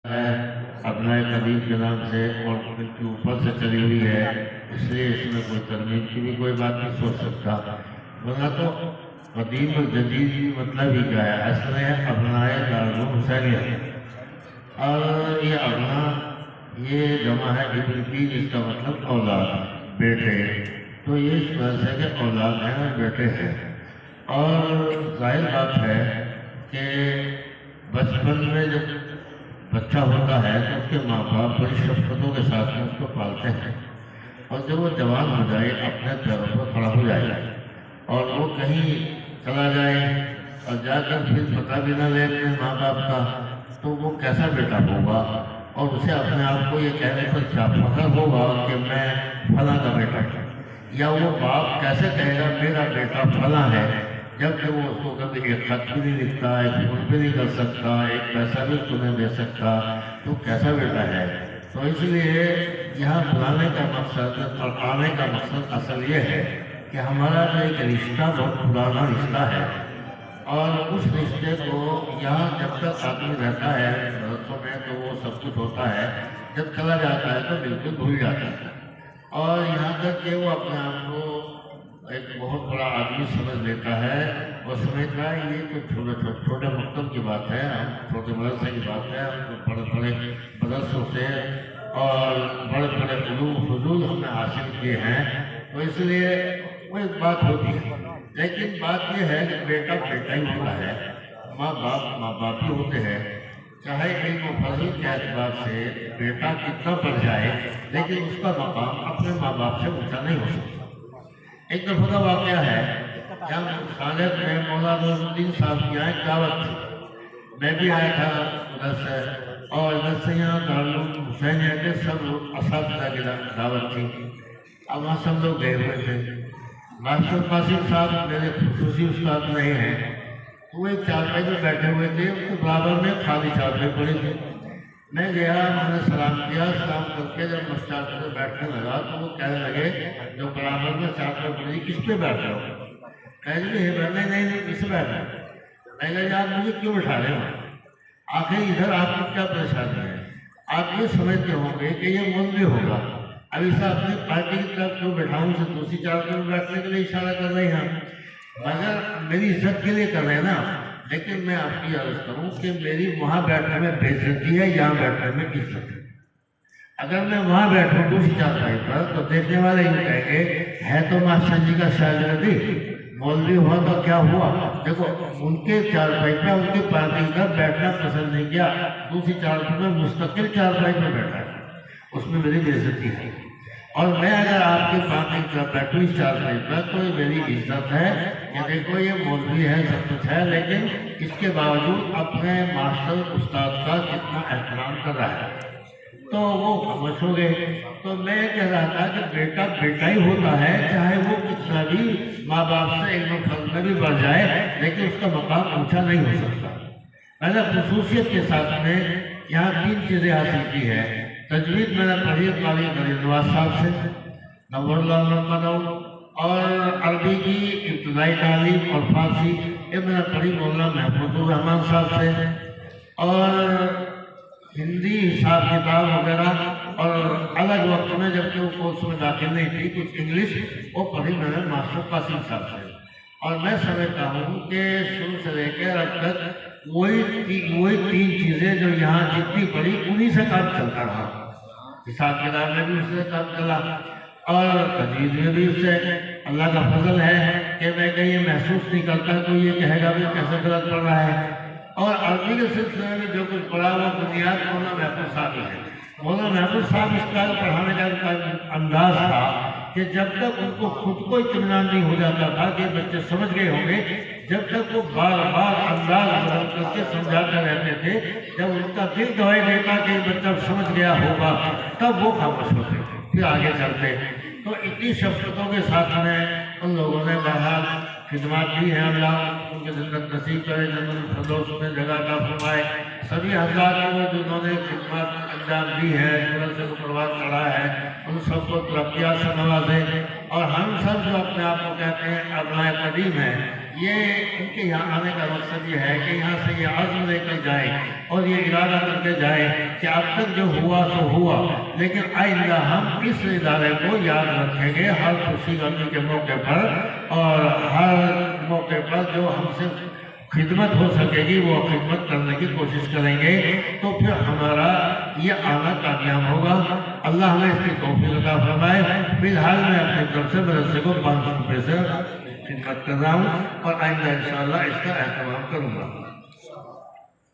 ہے اپنا قدیم کے نام سے اور ان کے اوپر سے چلی ہوئی ہے، اس لیے اس میں کوئی ترمیم کی بھی کوئی بات نہیں سوچ سکتا، ورنہ تو قدیم اور جدید کی مطلب ہی کیا ہے؟ اصل ہے ابنائے دارالعلوم حسینیہ، اور یہ ابنا یہ جمع ہے ابن کی، جس کا مطلب اولاد، بیٹے، تو یہ اس وجہ سے کہ اولاد ہیں اور بیٹے ہیں، اور ظاہر بات ہے کہ بچپن میں جب بچہ ہوتا ہے تو اس کے ماں باپ بڑی شفقتوں کے ساتھ میں اس کو پالتے ہیں، اور جب وہ جوان ہو جائے اپنے پیروں پر کھڑا ہو جائے اور وہ کہیں چلا جائے اور جا کر پھر پتہ بھی نہ لے اپنے ماں باپ کا، تو وہ کیسا بیٹا ہوگا؟ اور اسے اپنے آپ کو یہ کہنے پر کیا فخر ہوگا کہ میں فلاں کا بیٹا ہوں؟ یا وہ باپ کیسے کہے گا میرا بیٹا فلاں ہے، جبکہ وہ اس کو کبھی ایک خط بھی نہیں لکھتا، ایک فون بھی نہیں کر سکتا، ایک پیسہ بھی اس کو نہیں دے سکتا، تو کیسا بیٹا ہے؟ تو اس لیے یہاں بلانے کا مقصد اور آنے کا مقصد اصل یہ ہے کہ ہمارا جو ایک رشتہ بہت پرانا رشتہ ہے، اور اس رشتے کو یہاں جب تک آدمی رہتا ہے برسوں میں تو وہ سب کچھ ہوتا ہے، جب چلا جاتا ہے تو بالکل بھول جاتا ہے، اور یہاں تک کہ وہ اپنے آپ کو ایک بہت بڑا آدمی سمجھ لیتا ہے، اور سمجھتا ہے یہ تو چھوٹے مکتب کی بات ہے، ہم چھوٹے مدرسے کی بات ہے، ہم تو بڑے بڑے مدرسوں سے اور بڑے بڑے علوم فضول ہم نے حاصل کیے ہیں، تو اس لیے وہ ایک بات ہوتی ہے، لیکن بات یہ ہے کہ بیٹا بیٹا ہی ہوتا ہے، ماں باپ ہی ہوتے ہیں، چاہے علم و فضل کے اعتبار سے بیٹا کتنا بڑھ جائے لیکن اس کا مقام اپنے ماں باپ سے اونچا نہیں ہو سکتا۔ ایک دفعہ کا واقعہ ہے جب خالد میں مولانا نور الدین صاحب کی یہاں ایک دعوت تھی، میں بھی آیا تھا ادھر سے، اور ادھر سے یہاں دارالعلوم حسینیہ کے سب اساتذہ کی دعوت تھی، اب وہاں سب لوگ گئے ہوئے تھے، ماسٹر قاسم صاحب میرے خصوصی استاد رہے ہیں، تو وہ ایک چارپائی میں بیٹھے ہوئے تھے، اس کے برابر میں خالی چارپائی پڑی تھی، میں گیا، میں نے سلام کیا، سلام کر کے جب میں چارپائی پہ بیٹھنے لگا تو وہ کہنے لگے جو برابر میں چارپائی پڑی کس پہ بیٹھ رہے ہو؟ کہنے لگے نہیں نہیں نہیں کس پہ بیٹھ رہے ہو؟ میں کہا آپ مجھے کیوں بٹھا رہے ہو؟ آخر ادھر آپ کو کیا پریشانی ہے؟ آپ یہ سمجھتے ہوں گے کہ یہ مولوی ہوگا، اب اسے اپنی پارٹی کی طرف کیوں بٹھاؤں، اسے دوسری چارپائی میں بیٹھنے کے لیے اشارہ کر رہے ہیں، مگر میری عزت کے لیے کر رہے ہیں نا، لیکن میں آپ کی عرض کروں کہ میری وہاں بیٹھنے میں بے عزتی ہے، یہاں بیٹھنے میں عزت ہے۔ اگر میں وہاں بیٹھوں دوسری چارپائی پر تو دیکھنے والے یہ کہیں گے ہے تو ماسٹر جی کا شاگردی، مولوی ہوا تو کیا ہوا؟ دیکھو ان کے چارپائی پہ ان کی پارٹی کا بیٹھنا پسند نہیں کیا، دوسری چارپائی میں مستقل چارپائی پہ بیٹھا ہے، اس میں میری بے عزتی ہے، اور میں اگر آپ کے پارٹی کا بیٹھوں اس چارپائی پر تو میری عزت ہے کہ دیکھو یہ مولوی ہے سب کچھ ہے، لیکن اس کے باوجود اپنے ماسٹر استاد کا کتنا احترام کر رہا ہے، تو وہ خاموش ہو گئے۔ تو میں کہہ رہا تھا کہ بیٹا بیٹا ہی ہوتا ہے، چاہے وہ کتنا بھی ماں باپ سے علم و فضل میں بھی بڑھ جائے لیکن اس کا مقام اونچا نہیں ہو سکتا۔ میں نے خصوصیت کے ساتھ میں یہاں 3 چیزیں حاصل کی ہے، تجوید میں نے پڑھی قاری غریب نواز صاحب سے، نور اللہ مرمدو، اور عربی کی ابتدائی تعلیم اور فارسی یہ میں نے پڑھی مولانا محمود الرحمان صاحب سے، اور ہندی حساب کتاب وغیرہ اور الگ وقت میں جبکہ وہ کورس میں داخل نہیں تھی کچھ انگلش وہ پڑھی میں نے ماسٹر قاسم صاحب سے، اور میں سمجھتا ہوں کہ شروع سے لے کے اب تک وہی 3 چیزیں جو یہاں جتنی پڑھی انہی سے کام چلتا رہا، حساب کتاب میں بھی اس سے کام چلا اور تجوید میں بھی اس سے، اللہ کا فضل ہے کہ میں کہیں یہ محسوس نہیں کرتا کوئی یہ کہے گا بھی کیسے غلط پڑھ رہا ہے، اور عربی کے سلسلے میں جو کچھ پڑھا وہ بنیاد مولانا محفوظ صاحب ہے۔ مولانا محفوظ صاحب اس کا پڑھانے کا ان کا انداز تھا کہ جب تک ان کو خود کو اطمینان نہیں ہو جاتا تھا کہ بچے سمجھ گئے ہوں گے، جب تک وہ بار بار انداز بدل کر کے سمجھاتے رہتے تھے، جب ان کا دل گواہی دیتا کہ بچہ سمجھ گیا ہوگا تب وہ خاموش ہوتے پھر آگے چلتے۔ تو اتنی شفقتوں کے ساتھ میں ان لوگوں نے بہرحال خدمات دی ہیں، اللہ ان کے زندگی نصیب کرے، جنت الفردوس میں جگہ عطا فرمائے، سبھی حضرات کو جنہوں نے خدمات انجام دی ہے، جنہوں سے پروار چڑھا ہے، ان سب کو ترقیات سے نوازے، اور ہم سب جو اپنے آپ کو کہتے ہیں ابنائے قدیم ہیں یہ ان کے یہاں آنے کا مقصد یہ ہے کہ یہاں سے یہ عزم لے کر جائے اور یہ ارادہ کر کے جائے کہ اب تک جو ہوا سو ہوا، لیکن آئندہ ہم اس ادارے کو یاد رکھیں گے ہر خوشی غمی کے موقع پر، اور ہر موقع پر جو ہم سے خدمت ہو سکے گی وہ خدمت کرنے کی کوشش کریں گے، تو پھر ہمارا یہ آنا کامیاب ہوگا۔ اللہ ہمیں اس کی توفیق عطا فرمائے۔ فی الحال میں اپنی طرف سے مدرسے کو 500 روپے سے خدمت کر رہا ہوں، اور آئندہ انشاءاللہ اس کا اہتمام کروں گا۔